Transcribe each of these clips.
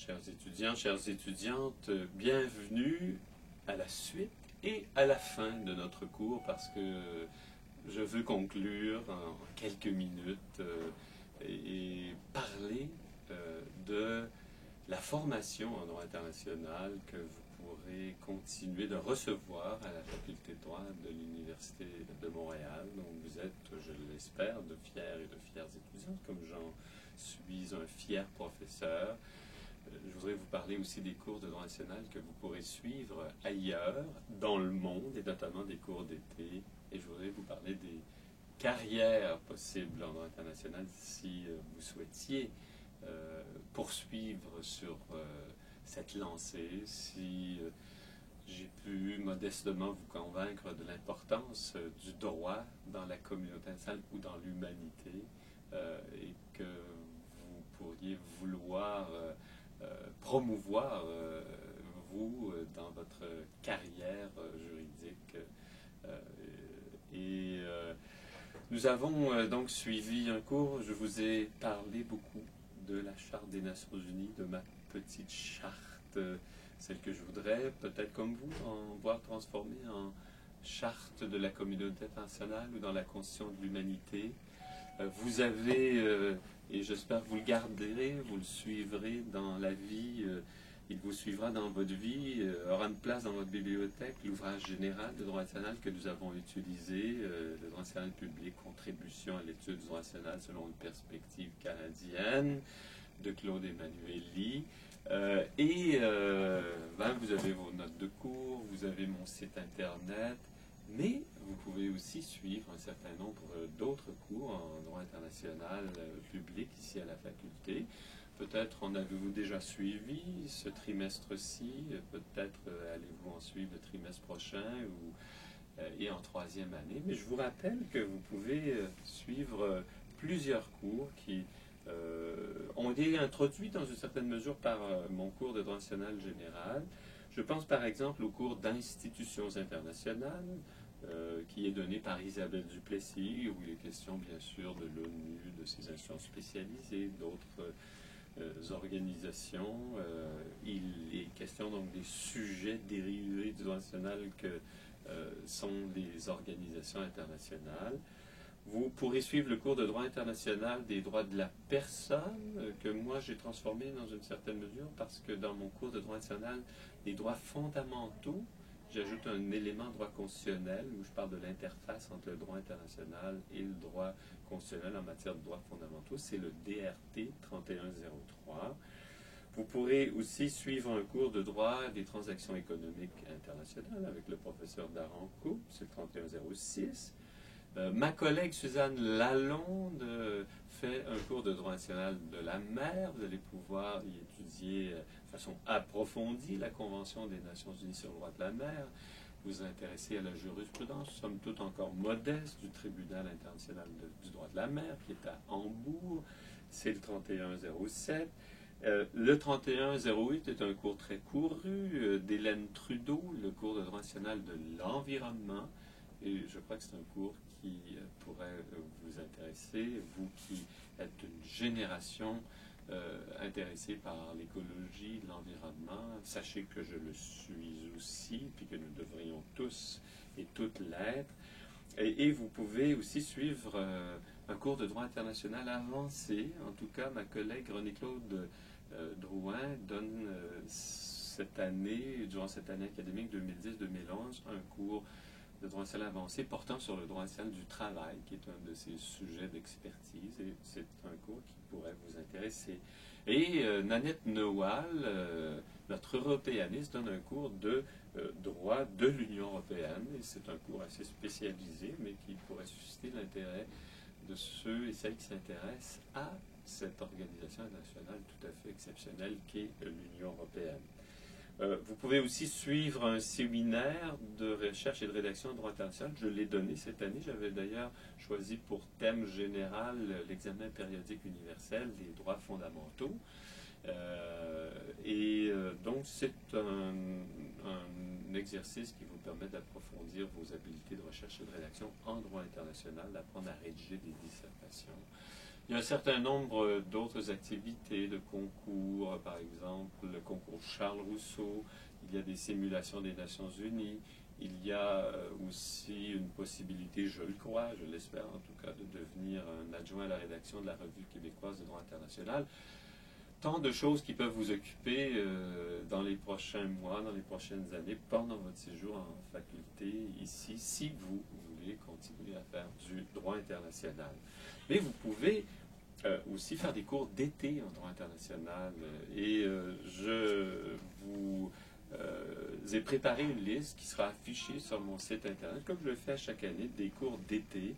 Chers étudiants, chères étudiantes, bienvenue à la suite et à la fin de notre cours parce que je veux conclure en quelques minutes et parler de la formation en droit international que vous pourrez continuer de recevoir à la faculté de droit de l'Université de Montréal. Donc vous êtes, je l'espère, de fiers et de fières étudiantes, comme j'en suis un fier professeur. Je voudrais vous parler aussi des cours de droit national que vous pourrez suivre ailleurs, dans le monde, et notamment des cours d'été. Et je voudrais vous parler des carrières possibles en droit international si vous souhaitiez poursuivre sur cette lancée, si j'ai pu modestement vous convaincre de l'importance du droit dans la communauté internationale ou dans l'humanité, et que vous pourriez vouloir promouvoir, vous, dans votre carrière juridique. Nous avons donc suivi un cours. Je vous ai parlé beaucoup de la Charte des Nations Unies, de ma petite charte, celle que je voudrais, peut-être comme vous, en voir transformée en charte de la communauté internationale ou dans la Constitution de l'humanité. Vous avez, et j'espère que vous le garderez, vous le suivrez dans la vie, il vous suivra dans votre vie, aura une place dans votre bibliothèque, l'ouvrage général de droit national que nous avons utilisé, le droit national public, contribution à l'étude du droit national selon une perspective canadienne, de Claude Emmanuelli. Vous avez vos notes de cours, vous avez mon site internet, mais vous pouvez aussi suivre un certain nombre d'autres cours en droit international public ici à la faculté. Peut-être en avez-vous déjà suivi ce trimestre-ci, peut-être allez-vous en suivre le trimestre prochain et en troisième année. Mais je vous rappelle que vous pouvez suivre plusieurs cours qui ont été introduits dans une certaine mesure par mon cours de droit national général. Je pense par exemple au cours d'institutions internationales qui est donné par Isabelle Duplessis, où il est question bien sûr de l'ONU, de ses institutions spécialisées, d'autres organisations. Il est question donc des sujets dérivés du droit national que sont les organisations internationales. Vous pourrez suivre le cours de droit international des droits de la personne, que moi j'ai transformé dans une certaine mesure, parce que dans mon cours de droit international des droits fondamentaux, j'ajoute un élément droit constitutionnel où je parle de l'interface entre le droit international et le droit constitutionnel en matière de droits fondamentaux. C'est le DRT 3103. Vous pourrez aussi suivre un cours de droit des transactions économiques internationales avec le professeur Daranco, c'est le 3106. Ma collègue Suzanne Lalonde fait un cours de droit national de la mer. Vous allez pouvoir y étudier de façon approfondie la Convention des Nations Unies sur le droit de la mer. Vous vous intéressez à la jurisprudence, somme toute encore modeste, du Tribunal international du droit de la mer, qui est à Hambourg. C'est le 3107. Le 3108 est un cours très couru d'Hélène Trudeau, le cours de droit national de l'environnement. Et je crois que c'est un cours qui pourrait vous intéresser, vous qui êtes une génération intéressée par l'écologie, l'environnement. Sachez que je le suis aussi, puis que nous devrions tous et toutes l'être. Et vous pouvez aussi suivre un cours de droit international avancé. En tout cas, ma collègue René-Claude Drouin donne cette année, durant cette année académique 2010-2011, un cours de droit national avancé portant sur le droit national du travail, qui est un de ses sujets d'expertise, et c'est un cours qui pourrait vous intéresser. Et Nanette Newall, notre européaniste, donne un cours de droit de l'Union européenne, et c'est un cours assez spécialisé, mais qui pourrait susciter l'intérêt de ceux et celles qui s'intéressent à cette organisation internationale tout à fait exceptionnelle qu'est l'Union européenne. Vous pouvez aussi suivre un séminaire de recherche et de rédaction en droit international. Je l'ai donné cette année. J'avais d'ailleurs choisi pour thème général l'examen périodique universel des droits fondamentaux. Donc, c'est un exercice qui vous permet d'approfondir vos habiletés de recherche et de rédaction en droit international, d'apprendre à rédiger des dissertations. Il y a un certain nombre d'autres activités, de concours, par exemple le concours Charles Rousseau, il y a des simulations des Nations Unies, il y a aussi une possibilité, je le crois, je l'espère en tout cas, de devenir un adjoint à la rédaction de la Revue québécoise de droit international. Tant de choses qui peuvent vous occuper dans les prochains mois, dans les prochaines années, pendant votre séjour en faculté ici, si vous voulez continuer à faire du droit international. Mais vous pouvez aussi faire des cours d'été en droit international. Et je vous ai préparé une liste qui sera affichée sur mon site internet, comme je le fais chaque année, des cours d'été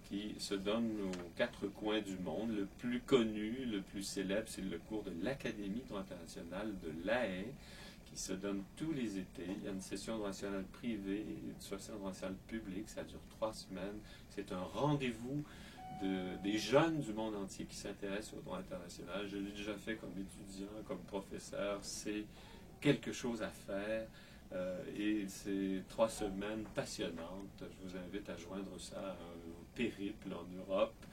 qui se donnent aux quatre coins du monde. Le plus connu, le plus célèbre, c'est le cours de l'Académie de droit international de La Haye, qui se donne tous les étés. Il y a une session de droit international privée et une session de droit international publique. Ça dure 3 semaines. C'est un rendez-vous des jeunes du monde entier qui s'intéressent au droit international. Je l'ai déjà fait comme étudiant, comme professeur. C'est quelque chose à faire. Et c'est 3 semaines passionnantes. Je vous invite à joindre ça à un périple en Europe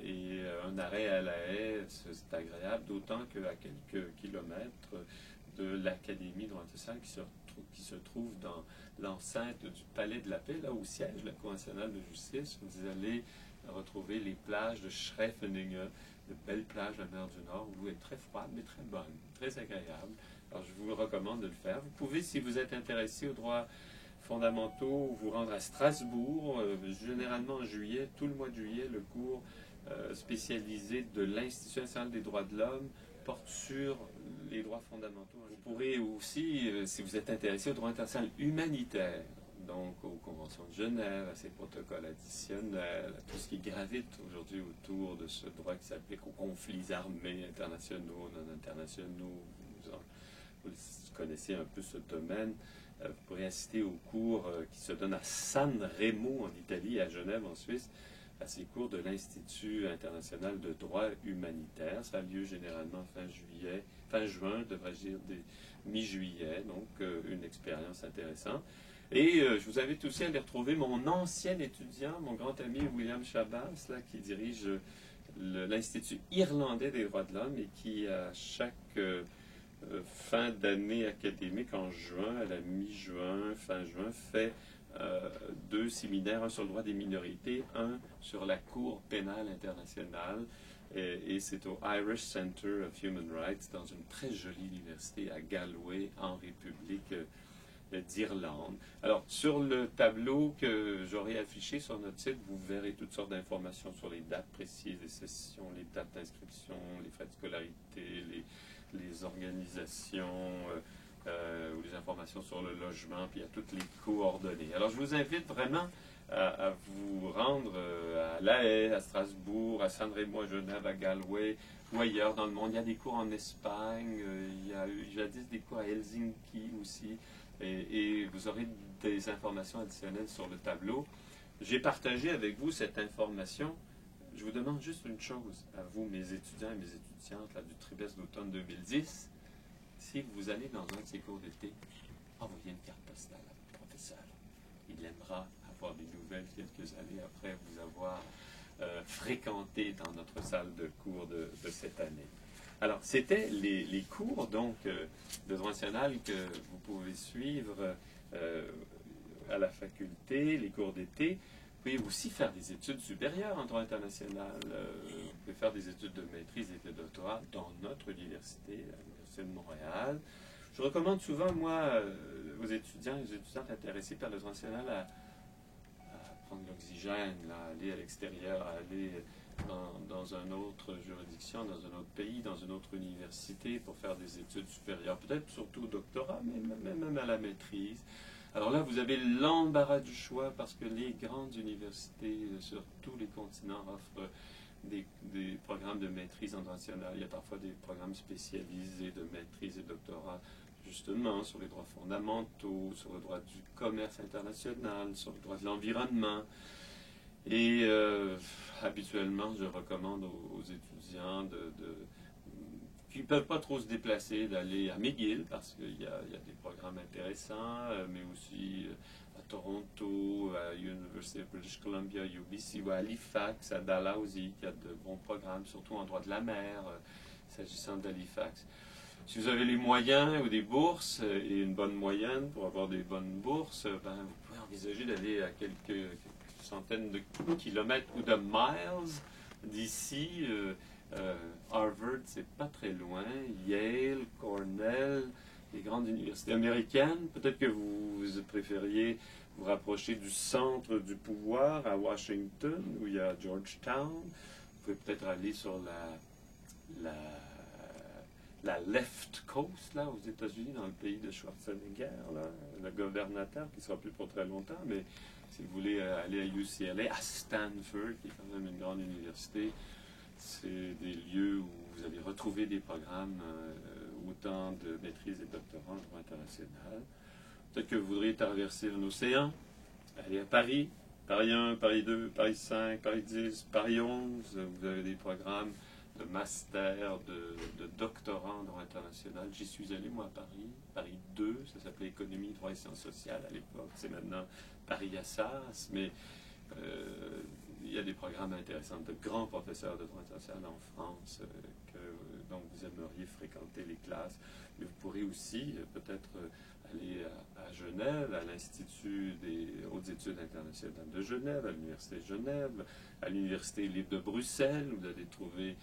et un arrêt à La Haye. C'est agréable, d'autant qu'à quelques kilomètres de l'Académie de droit international qui se trouve dans l'enceinte du Palais de la Paix, là où siège la Cour nationale de justice, vous allez retrouver les plages de Schreifeningen, de belles plages de la mer du Nord, où l'eau est très froide mais très bonne, très agréable. Alors, je vous recommande de le faire. Vous pouvez, si vous êtes intéressé aux droits fondamentaux, vous rendre à Strasbourg, généralement en juillet, tout le mois de juillet, le cours spécialisé de l'Institut national des droits de l'homme porte sur les droits fondamentaux. Vous pourrez aussi, si vous êtes intéressé aux droits internationaux humanitaires, donc aux conventions de Genève, à ces protocoles additionnels, à tout ce qui gravite aujourd'hui autour de ce droit qui s'applique aux conflits armés internationaux, non internationaux. Vous connaissez un peu ce domaine. Vous pourrez assister aux cours qui se donnent à San Remo en Italie et à Genève en Suisse, à ces cours de l'Institut international de droit humanitaire. Ça a lieu généralement fin juin, devrais-je dire, mi-juillet, donc une expérience intéressante. Et je vous invite aussi à aller retrouver mon ancien étudiant, mon grand ami William Chabas, là, qui dirige l'Institut irlandais des droits de l'homme et qui, à chaque fin d'année académique, en juin, à la mi-juin, fin juin, fait 2 séminaires, un sur le droit des minorités, un sur la Cour pénale internationale. Et c'est au Irish Center of Human Rights, dans une très jolie université à Galway, en République d'Irlande. Alors, sur le tableau que j'aurai affiché sur notre site, vous verrez toutes sortes d'informations sur les dates précises des sessions, les dates d'inscription, les frais de scolarité, les organisations ou les informations sur le logement, puis il y a toutes les coordonnées. Alors, je vous invite vraiment à vous rendre à La Haye, à Strasbourg, à San Remo, à Genève, à Galway ou ailleurs dans le monde. Il y a des cours en Espagne, il y a eu jadis des cours à Helsinki aussi, et vous aurez des informations additionnelles sur le tableau. J'ai partagé avec vous cette information. Je vous demande juste une chose, à vous, mes étudiants et mes étudiantes là, du trimestre d'automne 2010. Si vous allez dans un de ces cours d'été, envoyez une carte postale à votre professeur. Il aimera avoir des nouvelles quelques années après vous avoir fréquenté dans notre salle de cours de cette année. Alors, c'était les cours donc de droit national que vous pouvez suivre à la faculté, les cours d'été. Vous pouvez aussi faire des études supérieures en droit international. Vous pouvez faire des études de maîtrise et de doctorat dans notre université, l'Université de Montréal. Je recommande souvent, moi, aux étudiants et aux étudiantes intéressés par le droit national à prendre l'oxygène, à aller à l'extérieur, à aller dans une autre juridiction, dans un autre pays, dans une autre université pour faire des études supérieures, peut-être surtout au doctorat, mais même à la maîtrise. Alors là, vous avez l'embarras du choix parce que les grandes universités sur tous les continents offrent des programmes de maîtrise internationale. Il y a parfois des programmes spécialisés de maîtrise et doctorat, justement, sur les droits fondamentaux, sur le droit du commerce international, sur le droit de l'environnement. Et habituellement, je recommande aux étudiants qui ne peuvent pas trop se déplacer d'aller à McGill parce qu'il y a des programmes intéressants, mais aussi à Toronto, à University of British Columbia, UBC, ou à Halifax, à Dalhousie, qui a de bons programmes, surtout en droit de la mer, s'agissant d'Halifax. Si vous avez les moyens ou des bourses et une bonne moyenne pour avoir des bonnes bourses, ben, vous pouvez envisager d'aller à quelques centaines de kilomètres ou de miles d'ici. Harvard, c'est pas très loin. Yale, Cornell, les grandes universités américaines. Peut-être que vous préfériez vous rapprocher du centre du pouvoir à Washington, où il y a Georgetown. Vous pouvez peut-être aller sur la left coast, là, aux États-Unis, dans le pays de Schwarzenegger, là, le gouverneur, qui ne sera plus pour très longtemps, mais si vous voulez aller à UCLA, à Stanford, qui est quand même une grande université, c'est des lieux où vous allez retrouver des programmes autant de maîtrise et doctorat en droit international. Peut-être que vous voudriez traverser un océan, aller à Paris, Paris 1, Paris 2, Paris 5, Paris 10, Paris 11, vous avez des programmes de master, de doctorat en droit international. J'y suis allé, moi, à Paris, Paris 2, ça s'appelait Économie, droit et sciences sociales à l'époque, c'est maintenant Paris-Assas, mais il y a des programmes intéressants de grands professeurs de droit international en France dont vous aimeriez fréquenter les classes. Mais vous pourrez aussi peut-être aller à Genève, à l'Institut des hautes études internationales de Genève, à l'Université de Genève, à l'Université libre de Bruxelles, où vous allez trouver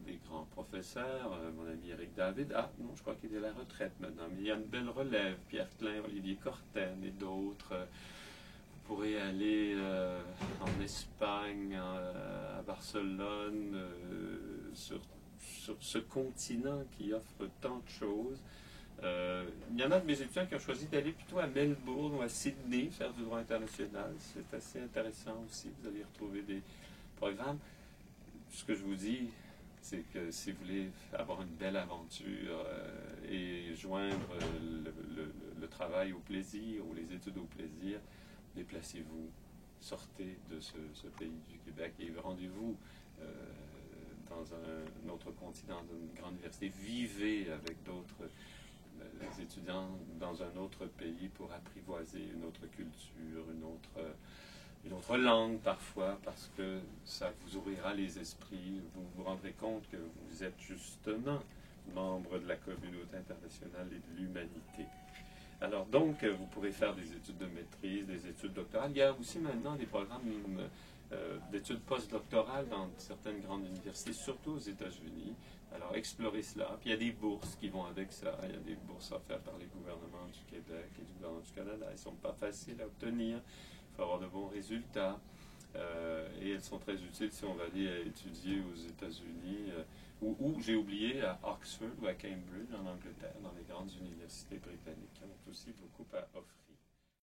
des grands professeurs. Mon ami Eric David, non, je crois qu'il est à la retraite maintenant, mais il y a une belle relève, Pierre Klein, Olivier Corten et d'autres. Vous pourrez aller en Espagne, à Barcelone, sur ce continent qui offre tant de choses. Il y en a de mes étudiants qui ont choisi d'aller plutôt à Melbourne ou à Sydney faire du droit international. C'est assez intéressant aussi. Vous allez retrouver des programmes. Ce que je vous dis, c'est que si vous voulez avoir une belle aventure et joindre le travail au plaisir ou les études au plaisir, déplacez-vous, sortez de ce pays du Québec et rendez-vous dans un autre continent, dans une grande université. Vivez avec d'autres étudiants dans un autre pays pour apprivoiser une autre culture, une autre langue parfois, parce que ça vous ouvrira les esprits. Vous vous rendrez compte que vous êtes justement membre de la communauté internationale et de l'humanité. Alors donc, vous pourrez faire des études de maîtrise, des études doctorales. Il y a aussi maintenant des programmes d'études postdoctorales dans certaines grandes universités, surtout aux États-Unis. Alors, explorez cela. Puis il y a des bourses qui vont avec ça. Il y a des bourses offertes par les gouvernements du Québec et du gouvernement du Canada. Elles ne sont pas faciles à obtenir. Il faut avoir de bons résultats. Et elles sont très utiles si on va aller étudier aux États-Unis ou j'ai oublié, à Oxford ou à Cambridge en Angleterre, dans les grandes universités britanniques qui ont aussi beaucoup à offrir.